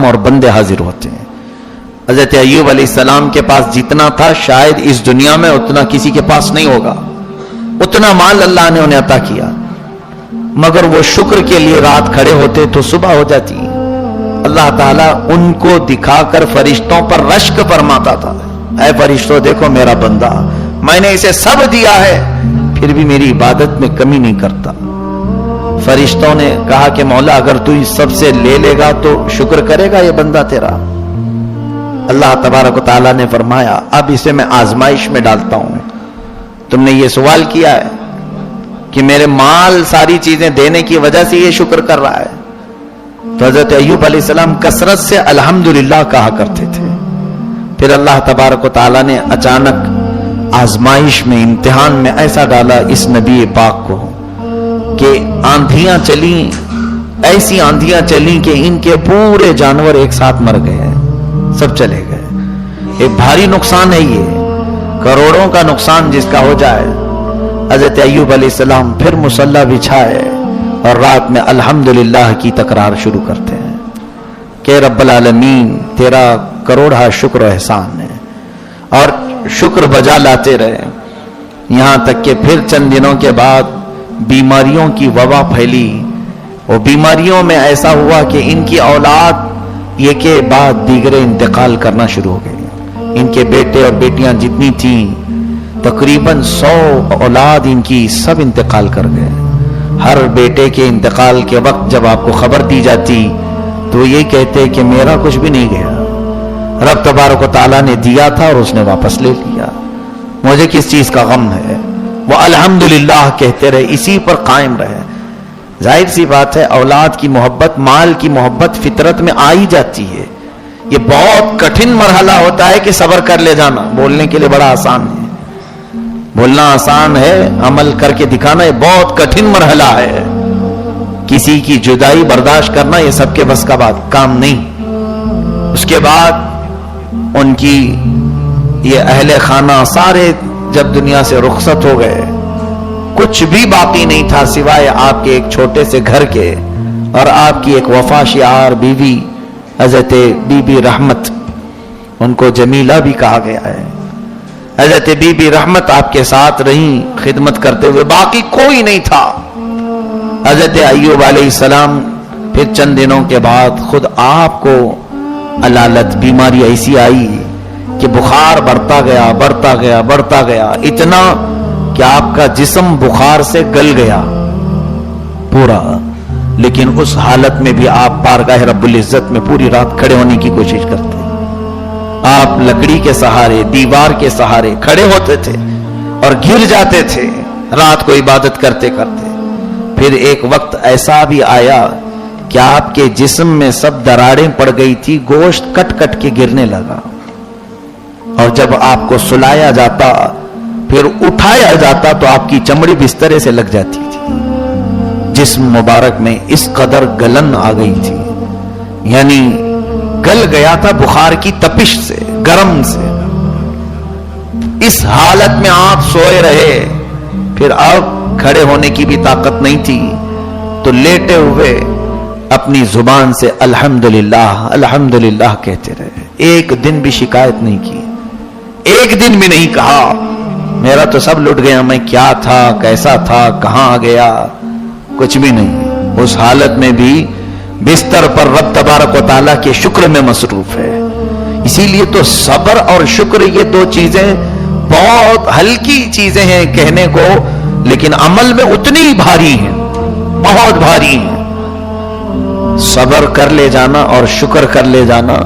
اور بندے حاضر ہوتے ہیں. حضرت ایوب علیہ السلام کے پاس جتنا تھا شاید اس دنیا میں اتنا کسی کے پاس نہیں ہوگا. اتنا مال اللہ نے انہیں عطا کیا, مگر وہ شکر کے لیے رات کھڑے ہوتے تو صبح ہو جاتی. اللہ تعالیٰ ان کو دکھا کر فرشتوں پر رشک فرماتا تھا, اے فرشتوں دیکھو میرا بندہ, میں نے اسے سب دیا ہے پھر بھی میری عبادت میں کمی نہیں کرتا. فرشتوں نے کہا کہ مولا اگر تو اس سب سے لے لے گا تو شکر کرے گا یہ بندہ تیرا؟ اللہ تبارک و تعالیٰ نے فرمایا اب اسے میں آزمائش میں ڈالتا ہوں. تم نے یہ سوال کیا ہے کہ میرے مال ساری چیزیں دینے کی وجہ سے یہ شکر کر رہا ہے. تو حضرت ایوب علیہ السلام کثرت سے الحمدللہ کہا کرتے تھے. پھر اللہ تبارک و تعالیٰ نے اچانک آزمائش میں, امتحان میں ایسا ڈالا اس نبی پاک کو کہ آندھیاں چلیں, ایسی آندھیاں چلیں کہ ان کے پورے جانور ایک ساتھ مر گئے, سب چلے گئے. ایک بھاری نقصان ہے یہ, کروڑوں کا نقصان جس کا ہو جائے. حضرت ایوب علیہ السلام پھر مصلی بچھائے اور رات میں الحمدللہ کی تکرار شروع کرتے ہیں کہ رب العالمین تیرا کروڑا شکر و احسان ہے, اور شکر بجا لاتے رہے. یہاں تک کہ پھر چند دنوں کے بعد بیماریوں کی وبا پھیلی. وہ بیماریوں میں ایسا ہوا کہ ان کی اولاد یہ کے بعد دیگرے انتقال کرنا شروع ہو گئی. ان کے بیٹے اور بیٹیاں جتنی تھیں تقریباً 100 اولاد ان کی سب انتقال کر گئے. ہر بیٹے کے انتقال کے وقت جب آپ کو خبر دی جاتی تو یہ کہتے کہ میرا کچھ بھی نہیں گیا, رب تبارک و تعالیٰ نے دیا تھا اور اس نے واپس لے لیا, مجھے کس چیز کا غم ہے. وہ الحمدللہ کہتے رہے, اسی پر قائم رہے. ظاہر سی بات ہے اولاد کی محبت, مال کی محبت فطرت میں آ ہی جاتی ہے. یہ بہت کٹھن مرحلہ ہوتا ہے کہ صبر کر لے جانا. بولنے کے لیے بڑا آسان ہے, بولنا آسان ہے, عمل کر کے دکھانا یہ بہت کٹھن مرحلہ ہے. کسی کی جدائی برداشت کرنا یہ سب کے بس کا بات کام نہیں. اس کے بعد ان کی یہ اہل خانہ سارے جب دنیا سے رخصت ہو گئے, کچھ بھی باقی نہیں تھا سوائے آپ کے ایک چھوٹے سے گھر کے اور آپ کی ایک وفا شعار بیوی حضرت بی بی رحمت, ان کو جمیلہ بھی کہا گیا ہے. حضرت بی بی رحمت آپ کے ساتھ رہیں خدمت کرتے ہوئے, باقی کوئی نہیں تھا. حضرت ایوب علیہ السلام پھر چند دنوں کے بعد خود آپ کو علالت بیماری ایسی آئی کہ بخار بڑھتا گیا بڑھتا گیا بڑھتا گیا, اتنا کہ آپ کا جسم بخار سے گل گیا پورا. لیکن اس حالت میں بھی آپ بارگاہ رب العزت میں پوری رات کھڑے ہونے کی کوشش کرتے. آپ لکڑی کے سہارے, دیوار کے سہارے کھڑے ہوتے تھے اور گر جاتے تھے رات کو عبادت کرتے کرتے. پھر ایک وقت ایسا بھی آیا کہ آپ کے جسم میں سب دراڑیں پڑ گئی تھی, گوشت کٹ کٹ کے گرنے لگا. اور جب آپ کو سلایا جاتا پھر اٹھایا جاتا تو آپ کی چمڑی بسترے سے لگ جاتی تھی. جسم مبارک میں اس قدر گلن آ گئی تھی, یعنی گل گیا تھا بخار کی تپش سے, گرم سے. اس حالت میں آپ سوئے رہے. پھر اب کھڑے ہونے کی بھی طاقت نہیں تھی تو لیٹے ہوئے اپنی زبان سے الحمدللہ الحمدللہ کہتے رہے. ایک دن بھی شکایت نہیں کی, ایک دن بھی نہیں کہا میرا تو سب لٹ گیا, میں کیا تھا, کیسا تھا, کہاں آ گیا, کچھ بھی نہیں. اس حالت میں بھی بستر پر رب تبارک و تعالیٰ کے شکر میں مصروف ہے. اسی لیے تو صبر اور شکر یہ دو چیزیں بہت ہلکی چیزیں ہیں کہنے کو, لیکن عمل میں اتنی ہی بھاری ہیں, بہت بھاری ہیں. صبر کر لے جانا اور شکر کر لے جانا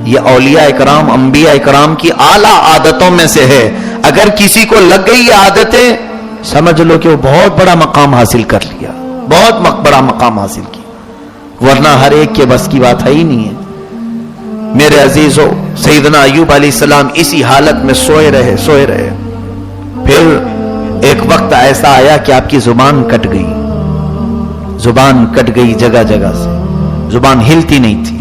یہ اولیاء اکرام, انبیاء اکرام کی اعلیٰ عادتوں میں سے ہے. اگر کسی کو لگ گئی یہ عادتیں سمجھ لو کہ وہ بہت بڑا مقام حاصل کر لیا, بہت بڑا مقام حاصل کیا. ورنہ ہر ایک کے بس کی بات ہے ہی نہیں ہے. میرے عزیزو, سیدنا ایوب علیہ السلام اسی حالت میں سوئے رہے. پھر ایک وقت ایسا آیا کہ آپ کی زبان کٹ گئی جگہ جگہ سے, زبان ہلتی نہیں تھی.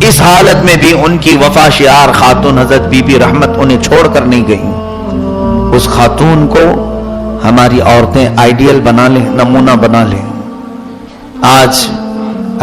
اس حالت میں بھی ان کی وفا شعار خاتون حضرت بی بی رحمت انہیں چھوڑ کر نہیں گئی. اس خاتون کو ہماری عورتیں آئیڈیل بنا لیں, نمونہ بنا لیں. آج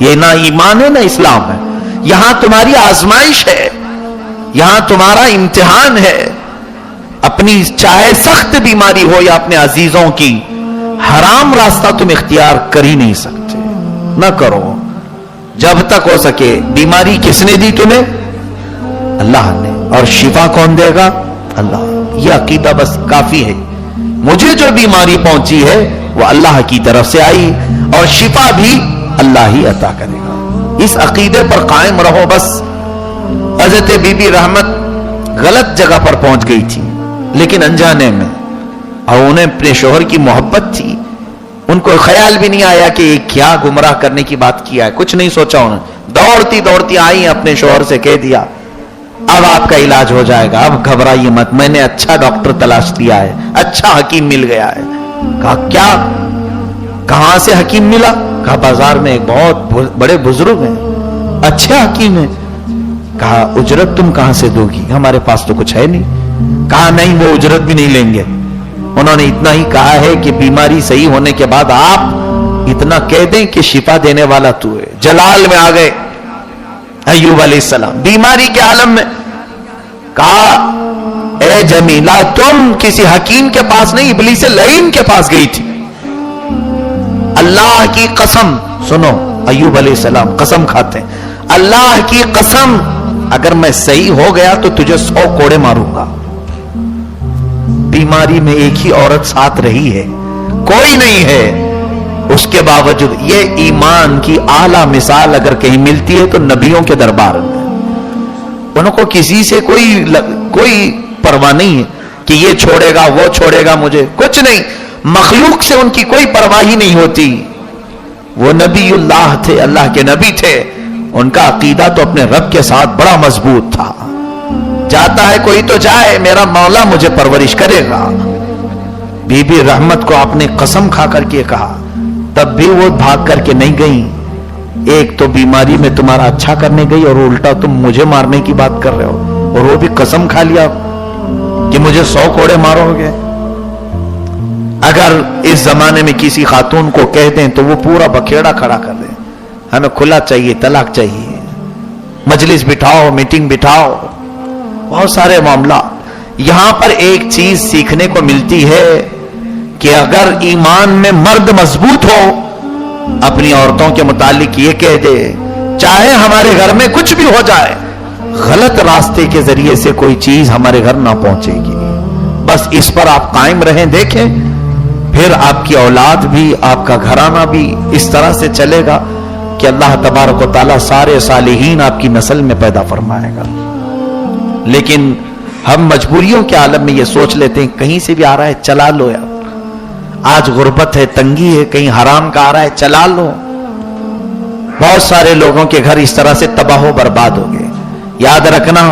یہ نہ ایمان ہے نہ اسلام ہے. یہاں تمہاری آزمائش ہے, یہاں تمہارا امتحان ہے. اپنی چاہے سخت بیماری ہو یا اپنے عزیزوں کی, حرام راستہ تم اختیار کر ہی نہیں سکتے, نہ کرو. جب تک ہو سکے. بیماری کس نے دی تمہیں؟ اللہ نے. اور شفا کون دے گا؟ اللہ. یہ عقیدہ بس کافی ہے. مجھے جو بیماری پہنچی ہے وہ اللہ کی طرف سے آئی, اور شفا بھی اللہ ہی عطا کرے گا. اس عقیدے پر قائم رہو بس. حضرت بی بی رحمت غلط جگہ پر پہنچ گئی تھی, لیکن انجانے میں, اور انہیں اپنے شوہر کی محبت تھی. ان کو خیال بھی نہیں آیا کہ یہ کیا گمراہ کرنے کی بات کیا ہے, کچھ نہیں سوچا انہوں نے. دوڑتی دوڑتی آئی, اپنے شوہر سے کہہ دیا اب آپ کا علاج ہو جائے گا, اب گھبرائیے مت, میں نے اچھا ڈاکٹر تلاش کیا ہے, اچھا حکیم مل گیا ہے. کہا کیا؟ کہاں سے حکیم ملا؟ کہا بازار میں ایک بہت بڑے بزرگ ہیں, اچھے حکیم ہیں. کہا اجرت تم کہاں سے دو گی؟ ہمارے پاس تو کچھ ہے نہیں. کہا نہیں, وہ اجرت بھی نہیں لیں گے. انہوں نے اتنا ہی کہا ہے کہ بیماری صحیح ہونے کے بعد آپ اتنا کہہ دیں کہ شفا دینے والا تو ہے. جلال میں آ گئے ایوب علیہ السلام بیماری کے عالم میں. کہا اے جمیلہ تم کسی حکیم کے پاس نہیں, ابلیس لعین کے پاس گئی تھی. اللہ کی قسم سنو, ایوب علیہ السلام قسم کھاتے ہیں, اللہ کی قسم اگر میں صحیح ہو گیا تو تجھے 100 کوڑے ماروں گا. بیماری میں ایک ہی عورت ساتھ رہی ہے, کوئی نہیں ہے. اس کے باوجود یہ ایمان کی اعلیٰ مثال اگر کہیں ملتی ہے تو نبیوں کے دربار میں. انہوں کو کسی سے کوئی پرواہ نہیں ہے کہ یہ چھوڑے گا وہ چھوڑے گا, مجھے کچھ نہیں. مخلوق سے ان کی کوئی پرواہ ہی نہیں ہوتی. وہ نبی اللہ تھے, اللہ کے نبی تھے. ان کا عقیدہ تو اپنے رب کے ساتھ بڑا مضبوط تھا. جاتا ہے کوئی تو جائے, میرا مولا مجھے پرورش کرے گا. بی بی رحمت کو آپ نے قسم کھا کر کے کہا, تب بھی وہ بھاگ کر کے نہیں گئی. ایک تو بیماری میں تمہارا اچھا کرنے گئی, اور الٹا تم مجھے مارنے کی بات کر رہے ہو, اور وہ بھی قسم کھا لیا کہ مجھے 100 کوڑے مارو گے. اگر اس زمانے میں کسی خاتون کو کہہ دیں تو وہ پورا بکھیڑا کھڑا کر دیں, ہمیں کھلا چاہیے, طلاق چاہیے, مجلس بٹھاؤ, میٹنگ بٹھاؤ, بہت سارے معاملات. یہاں پر ایک چیز سیکھنے کو ملتی ہے کہ اگر ایمان میں مرد مضبوط ہو, اپنی عورتوں کے متعلق یہ کہہ دے چاہے ہمارے گھر میں کچھ بھی ہو جائے, غلط راستے کے ذریعے سے کوئی چیز ہمارے گھر نہ پہنچے گی. بس اس پر آپ قائم رہیں, دیکھیں پھر آپ کی اولاد بھی, آپ کا گھرانہ بھی اس طرح سے چلے گا کہ اللہ تبارک و تعالیٰ سارے صالحین آپ کی نسل میں پیدا فرمائے گا. لیکن ہم مجبوریوں کے عالم میں یہ سوچ لیتے ہیں کہیں سے بھی آ رہا ہے چلا لو یار, آج غربت ہے, تنگی ہے, کہیں حرام کا آ رہا ہے چلا لو. بہت سارے لوگوں کے گھر اس طرح سے تباہ و برباد ہو گئے. یاد رکھنا,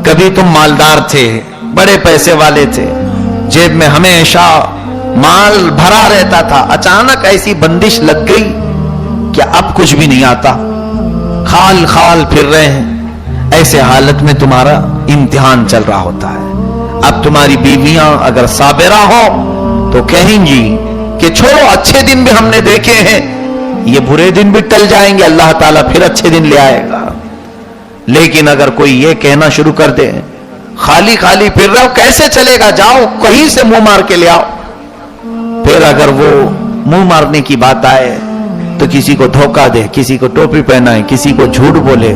کبھی تم مالدار تھے, بڑے پیسے والے تھے, جیب میں ہمیشہ مال بھرا رہتا تھا, اچانک ایسی بندش لگ گئی کہ اب کچھ بھی نہیں آتا, خال خال پھر رہے ہیں. ایسے حالت میں تمہارا امتحان چل رہا ہوتا ہے. اب تمہاری بیویاں اگر صابرہ ہو تو کہیں گی کہ چھوڑو, اچھے دن بھی ہم نے دیکھے ہیں, یہ برے دن بھی ٹل جائیں گے, اللہ تعالیٰ پھر اچھے دن لے آئے گا. لیکن اگر کوئی یہ کہنا شروع کر دے خالی خالی پھر رہو, کیسے چلے گا, جاؤ کہیں سے منہ مار کے لے آؤ. پھر اگر وہ منہ مارنے کی بات آئے تو کسی کو دھوکہ دے, کسی کو ٹوپی پہنائے, کسی کو جھوٹ بولے,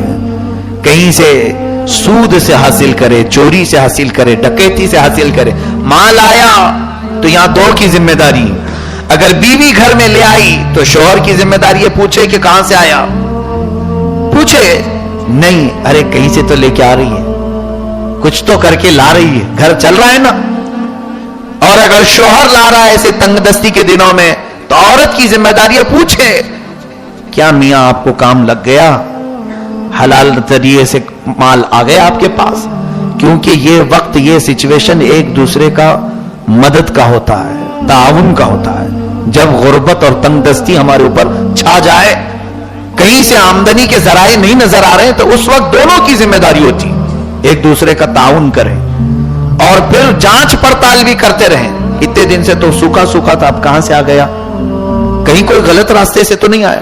کہیں سے سود سے حاصل کرے, چوری سے حاصل کرے, ڈکیتی سے حاصل کرے. مال آیا تو یہاں دو کی ذمہ داری. اگر بیوی گھر میں لے آئی تو شوہر کی ذمہ داری ہے پوچھے کہ کہاں سے آیا, پوچھے نہیں, ارے کہیں سے تو لے کے آ رہی ہے, کچھ تو کر کے لا رہی ہے, گھر چل رہا ہے نا. اور اگر شوہر لا رہا ہے ایسے تنگ دستی کے دنوں میں تو عورت کی ذمہ داری ہے پوچھے کیا میاں آپ کو کام لگ گیا, حلال ذریعے سے مال آ گیا آپ کے پاس. کیونکہ یہ وقت, یہ سچویشن ایک دوسرے کا مدد کا ہوتا ہے, تعاون کا ہوتا ہے. جب غربت اور تنگ دستی ہمارے اوپر چھا جائے, کہیں سے آمدنی کے ذرائع نہیں نظر آ رہے, تو اس وقت دونوں کی ذمہ داری ہوتی, ایک دوسرے کا تعاون کریں اور پھر جانچ پڑتال بھی کرتے رہیں. اتنے دن سے تو سوکھا سوکھا تھا, اب کہاں سے آ گیا, کہیں کوئی غلط راستے سے تو نہیں آیا.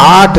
8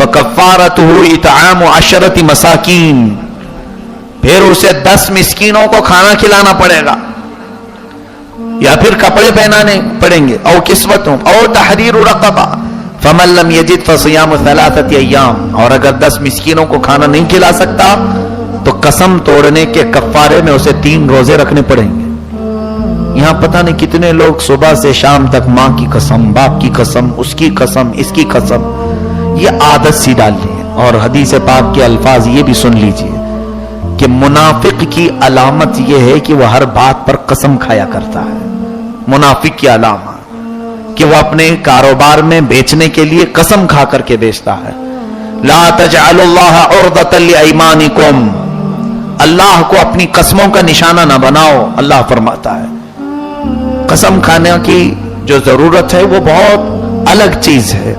فَكَفَّارَتُهُ إِطْعَامُ عَشَرَةِ مَسَاكِينَ، پھر اسے 10 مسکینوں کو کھانا کھلانا پڑے گا، یا پھر کپڑے پہنانے پڑیں گے، او کسوتوں او تحریر رقبہ، فَمَن لَّمْ يَجِدْ فَصِيَامُ 3 أَيَّامٍ، اور اگر 10 مسکینوں کو کھانا نہیں کھلا سکتا تو قسم توڑنے کے کفارے میں اسے 3 روزے رکھنے پڑیں گے۔ یہاں پتہ نہیں کتنے لوگ صبح سے شام تک ماں کی قسم، باپ کی قسم، اس کی قسم، اس کی قسم، یہ عادت سی ڈال لی ہے۔ اور حدیث پاک کے الفاظ یہ بھی سن لیجئے کہ منافق کی علامت یہ ہے کہ وہ ہر بات پر قسم کھایا کرتا ہے۔ منافق کی علامت کہ وہ اپنے کاروبار میں بیچنے کے لیے قسم کھا کر کے بیچتا ہے۔ لا تجعلوا اللہ عرضۃ لایمانکم، اللہ کو اپنی قسموں کا نشانہ نہ بناؤ، اللہ فرماتا ہے۔ قسم کھانے کی جو ضرورت ہے وہ بہت الگ چیز ہے،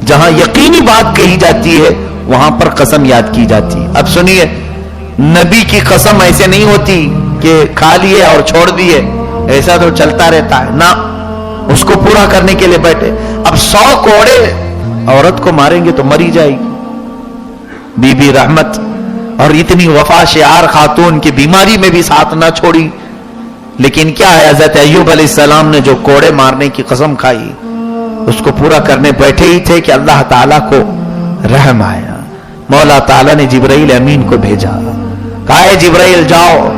جہاں یقینی بات کہی جاتی ہے وہاں پر قسم یاد کی جاتی ہے۔ اب سنیے، نبی کی قسم ایسے نہیں ہوتی کہ کھا لیے اور چھوڑ دیے، ایسا تو چلتا رہتا ہے نا، اس کو پورا کرنے کے لیے بیٹھے۔ اب 100 کوڑے عورت کو ماریں گے تو مری جائے گی۔ بی بی رحمت اور اتنی وفا شعار خاتون کی بیماری میں بھی ساتھ نہ چھوڑی، لیکن کیا ہے، حضرت ایوب علیہ السلام نے جو کوڑے مارنے کی قسم کھائی اس کو پورا کرنے بیٹھے ہی تھے کہ اللہ تعالیٰ کو رحم آیا۔ مولا تعالیٰ نے جبرائیل امین کو بھیجا، کہا ہے جبرائیل جاؤ،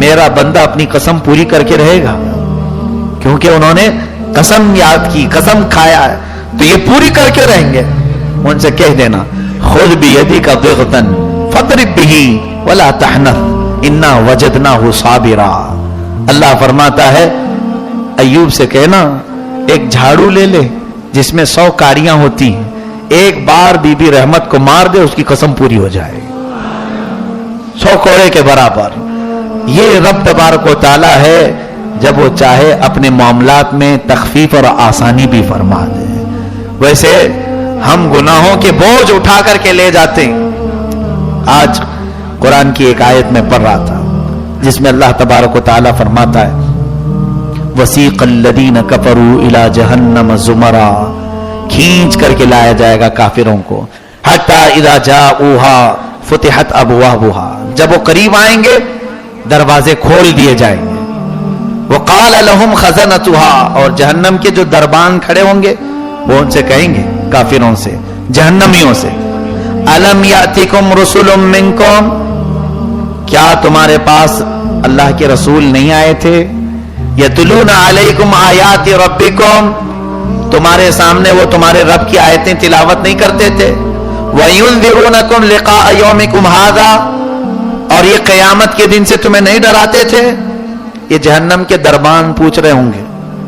میرا بندہ اپنی قسم پوری کر کے رہے گا، کیونکہ انہوں نے قسم یاد کی، قسم کھایا ہے تو یہ پوری کر کے رہیں گے۔ ان سے کہہ دینا خذ بیدک ضغطا فاضرب بہ ولا تحنث انا وجدناہ صابرا۔ اللہ فرماتا ہے ایوب سے کہنا ایک جھاڑو لے لے جس میں 100 کاریاں ہوتی ہیں، ایک بار بی بی رحمت کو مار دے اس کی قسم پوری ہو جائے، 100 کوڑے کے برابر۔ یہ رب تبارک و تعالی ہے، جب وہ چاہے اپنے معاملات میں تخفیف اور آسانی بھی فرما دے۔ ویسے ہم گناہوں کے بوجھ اٹھا کر کے لے جاتے ہیں۔ آج قرآن کی ایک آیت میں پڑھ رہا تھا جس میں اللہ تبارک و تعالی فرماتا ہے وَسِيقَ الَّذِينَ كَفَرُوا إِلَى جَهَنَّمَ زُمَرًا، کھینچ کر کے لایا جائے گا کافروں کو، حَتَّى إِذَا جَاءُوهَا فُتِحَتْ أَبْوَابُهَا، جب وہ قریب آئیں گے دروازے کھول دیے جائیں گے، وَقَالَ لَهُمْ خَزَنَتُهَا، اور جہنم کے جو دربان کھڑے ہوں گے وہ ان سے کہیں گے، کافروں سے، جہنمیوں سے، أَلَمْ يَأْتِكُمْ رُسُلٌ مِّنْكُمْ، کیا تمہارے پاس اللہ کے رسول نہیں آئے تھے؟ یتلون علیکم آیات ربکم، تمہارے سامنے وہ تمہارے رب کی آیتیں تلاوت نہیں کرتے تھے؟ وَيُنذِرُونَكُمْ لِقَاءَ يَوْمِكُمْ هَذَا، اور یہ قیامت کے دن سے تمہیں نہیں ڈراتے تھے؟ یہ جہنم کے دربان پوچھ رہے ہوں گے،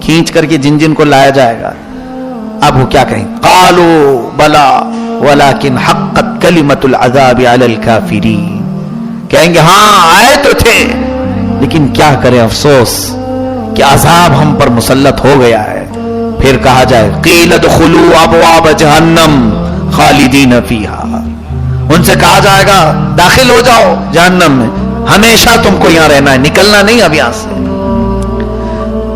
کھینچ کر کے جن جن کو لایا جائے گا۔ اب وہ کیا کہیں؟ قَالُوا بَلَا وَلَكِنْ حَقَّتْ كَلِمَةُ الْعَذَابِ عَلَى الْكَافِرِينَ، کہیں گے ہاں آئے تو تھے لیکن کیا کریں، افسوس کہ عذاب ہم پر مسلط ہو گیا ہے۔ پھر کہا جائے قیل ادخلوا ابواب جہنم خالدین فیہا، ان سے کہا جائے گا داخل ہو جاؤ جہنم میں، ہمیشہ تم کو یہاں رہنا ہے، نکلنا نہیں اب یہاں سے۔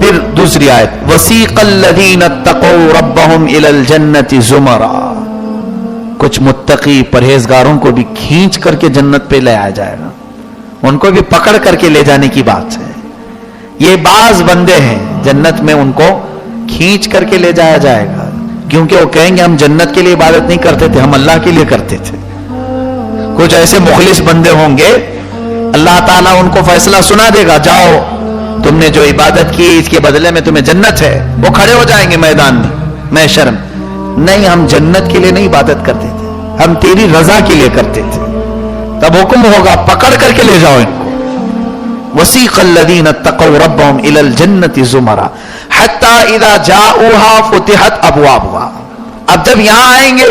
پھر دوسری آیت وسیق الذین اتقوا ربهم الی الجنۃ زمرا، کچھ متقی پرہیزگاروں کو بھی کھینچ کر کے جنت پہ لے آیا جائے گا، ان کو بھی پکڑ کر کے لے جانے کی بات ہے۔ یہ بعض بندے ہیں جنت میں ان کو کھینچ کر کے لے جایا جائے گا، کیونکہ وہ کہیں گے ہم جنت کے لیے عبادت نہیں کرتے تھے، ہم اللہ کے لیے کرتے تھے۔ کچھ ایسے مخلص بندے ہوں گے، اللہ تعالیٰ ان کو فیصلہ سنا دے گا جاؤ تم نے جو عبادت کی اس کے بدلے میں تمہیں جنت ہے، وہ کھڑے ہو جائیں گے میدان میں، میں شرم نہیں، ہم جنت کے لیے نہیں عبادت کرتے تھے، ہم تیری رضا کے لیے کرتے تھے۔ تب حکم ہوگا پکڑ کر کے لے جاؤ ان کو۔ وسیق الذین اتقوا ربهم الی الجنۃ زمرا حتی اذا جاءوها فتحت ابوابها، اب جب یہاں آئیں گے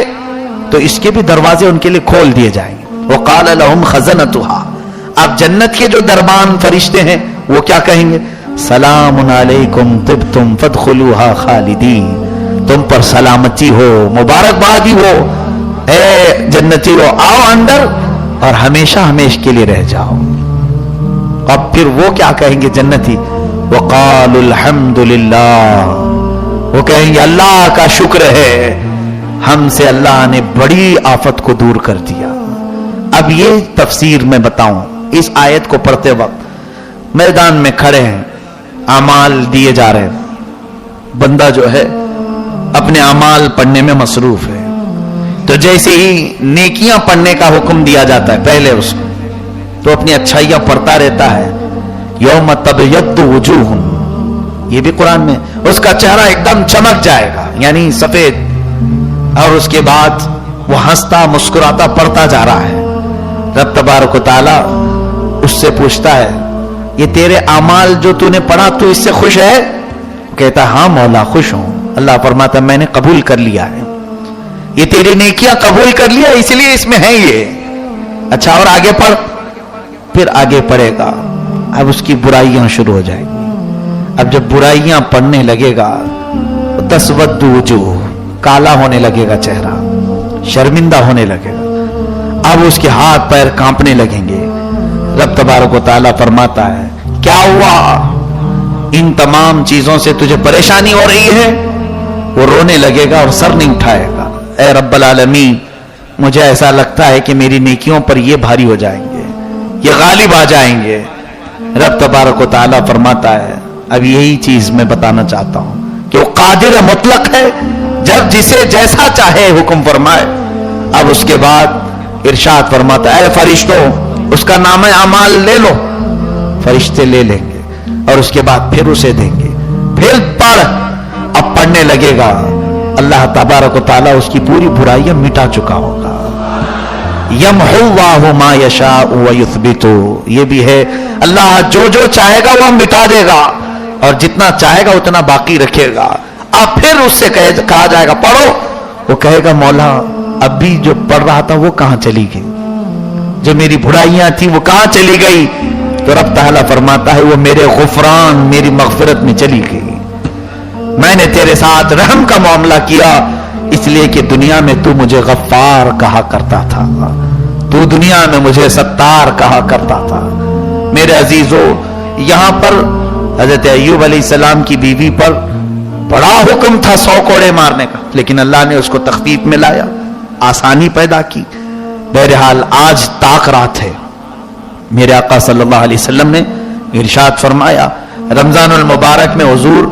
تو اس کے بھی دروازے ان کے لیے کھول دیے جائیں گے۔ وقال لهم خزنتها، اب جنت کے جو دربان فرشتے ہیں وہ کیا کہیں گے؟ سلام علیکم طبتم فادخلوها خالدین، تم پر سلامتی ہو، مبارکبادی ہو، اے جنتی ہو، آؤ اندر اور ہمیشہ ہمیشہ کے لیے رہ جاؤ۔ اب پھر وہ کیا کہیں گے جنتی؟ وقالوا الحمدللہ، وہ کہیں گے اللہ کا شکر ہے ہم سے اللہ نے بڑی آفت کو دور کر دیا. اب یہ تفسیر میں بتاؤں. اس آیت کو پڑھتے وقت میدان میں کھڑے ہیں, اعمال دیے جا رہے ہیں, بندہ جو ہے اپنے اعمال پڑھنے میں مصروف ہے. تو جیسے ہی نیکیاں پڑھنے کا حکم دیا جاتا ہے پہلے اس کو, تو اپنی اچھائیاں پڑھتا رہتا ہے. یوم تبیض وجوہ, یہ بھی قرآن میں, اس کا چہرہ ایک دم چمک جائے گا, یعنی سفید, اور اس کے بعد وہ ہنستا مسکراتا پڑھتا جا رہا ہے. رب تبارک و تعالی اس سے پوچھتا ہے, یہ تیرے اعمال جو تو نے پڑھا تو اس سے خوش ہے؟ کہتا ہاں مولا خوش ہوں. اللہ فرماتا میں نے قبول کر لیا ہے, یہ تیری نیکیاں قبول کر لیا اس لیے اس میں ہے یہ. اچھا اور آگے پڑھ. پھر آگے پڑھے گا, اب اس کی برائیاں شروع ہو جائیں گی. اب جب برائیاں پڑھنے لگے گا, تسود وجوہ, کالا ہونے لگے گا چہرہ, شرمندہ ہونے لگے گا. اب اس کے ہاتھ پیر کانپنے لگیں گے. رب تبارک و تعالیٰ فرماتا ہے کیا ہوا, ان تمام چیزوں سے تجھے پریشانی ہو رہی ہے؟ وہ رونے لگے گا اور سر نہیں اٹھائے گا. اے رب العالمین, مجھے ایسا لگتا ہے کہ میری نیکیوں پر یہ بھاری ہو جائیں گے, یہ غالب آ جائیں گے. رب تبارک و تعالیٰ فرماتا ہے اب یہی چیز میں بتانا چاہتا ہوں کہ وہ قادر مطلق ہے, جب جسے جیسا چاہے حکم فرمائے. اب اس کے بعد ارشاد فرماتا ہے اے فرشتوں اس کا نام اعمال لے لو. فرشتے لے لیں گے اور اس کے بعد پھر اسے دیں گے. پھر پڑھ. اب پڑھنے لگے گا, اللہ تبارک و تعالیٰ اس کی پوری برائیاں مٹا چکا ہوگا. یمحو اللہ ما یشاء ویثبت, یہ بھی ہے اللہ جو جو چاہے گا وہ مٹا دے گا, اور جتنا چاہے گا اتنا باقی رکھے گا. اب پھر اس سے کہا جائے گا پڑھو, وہ کہے گا مولا اب بھی جو پڑھ رہا تھا وہ کہاں چلی گئی, جو میری برائیاں تھی وہ کہاں چلی گئی؟ تو رب تعالیٰ فرماتا ہے وہ میرے غفران, میری مغفرت میں چلی گئی. میں نے تیرے ساتھ رحم کا معاملہ کیا, اس لیے کہ دنیا میں تو مجھے غفار کہا کرتا تھا, تو دنیا میں مجھے ستار کہا کرتا تھا. میرے عزیزو, یہاں پر حضرت ایوب علیہ السلام کی بیوی پر بڑا حکم تھا 100 کوڑے مارنے کا, لیکن اللہ نے اس کو تخفیف میں لایا, آسانی پیدا کی. بہرحال آج طاق رات ہے. میرے آقا صلی اللہ علیہ وسلم نے ارشاد فرمایا رمضان المبارک میں حضور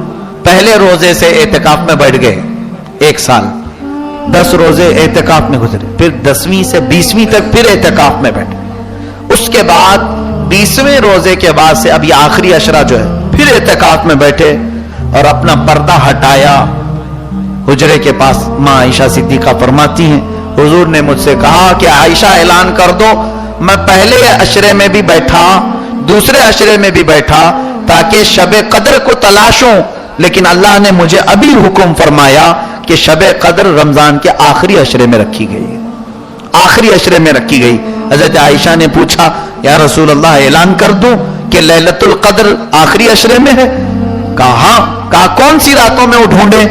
پہلے روزے سے اعتکاف میں بیٹھ گئے, 1 سال 10 روزے اعتکاف میں گزرے, پھر 10ویں سے 20ویں تک پھر اعتکاف میں بیٹھے. اس کے بعد 20ویں روزے کے بعد سے اب یہ آخری عشرہ جو ہے پھر اعتکاف میں بیٹھے اور اپنا پردہ ہٹایا. حجرے کے پاس ماں عائشہ صدیقہ فرماتی ہیں حضور نے مجھ سے کہا کہ عائشہ اعلان کر دو, میں پہلے عشرے میں بھی بیٹھا, دوسرے عشرے میں بھی بیٹھا تاکہ شب قدر کو تلاشوں, لیکن اللہ نے مجھے ابھی حکم فرمایا کہ شب قدر رمضان کے آخری عشرے میں رکھی گئی, آخری عشرے میں رکھی گئی. حضرت عائشہ نے پوچھا یا رسول اللہ اعلان کر دوں کہ لیلۃ القدر آخری عشرے میں ہے؟ کہا ہاں. کہا کون سی راتوں میں وہ ڈھونڈے؟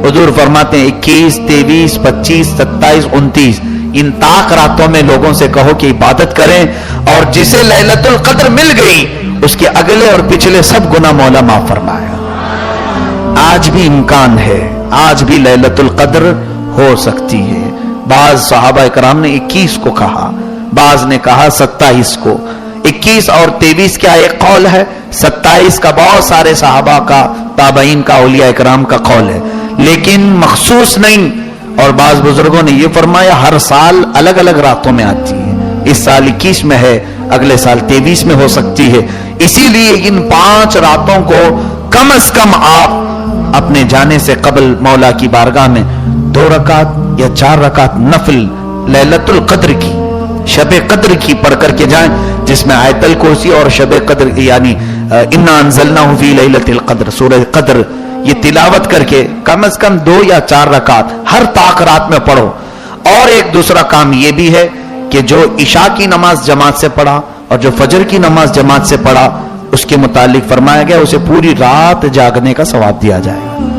حضور فرماتے ہیں 21, 23, 25, 27, 29 ان طاق راتوں میں لوگوں سے کہو کہ عبادت کریں, اور جسے لیلۃ القدر مل گئی اس کے اگلے اور پچھلے سب گناہ مولا معاف فرمایا. آج بھی امکان ہے, آج بھی لیلۃ القدر ہو سکتی ہے. بعض صحابہ کرام نے 21 کو کہا, بعض نے کہا 27 کو. 21 اور 23 کا ایک قول ہے, 27 کا بہت سارے صحابہ کا, تابعین کا, اولیاء کرام کا قول ہے, لیکن مخصوص نہیں. اور بعض بزرگوں نے یہ فرمایا ہر سال الگ الگ راتوں میں آتی ہے, اس سال 21 میں ہے, اگلے سال 23 میں ہو سکتی ہے. اسی لیے ان 5 راتوں کو کم از کم آپ اپنے جانے سے قبل مولا کی بارگاہ میں 2 رکعت یا 4 رکعت نفل لیلۃ القدر کی, شب قدر کی پڑھ کر کے جائیں, جس میں آیت الکرسی اور شب قدر یعنی انا انزلناہ فی لیلۃ القدر, سورہ قدر, یہ تلاوت کر کے کم از کم 2 یا 4 رکعت ہر طاق رات میں پڑھو. اور ایک دوسرا کام یہ بھی ہے کہ جو عشاء کی نماز جماعت سے پڑھا اور جو فجر کی نماز جماعت سے پڑھا, اس کے متعلق فرمایا گیا اسے پوری رات جاگنے کا ثواب دیا جائے گا.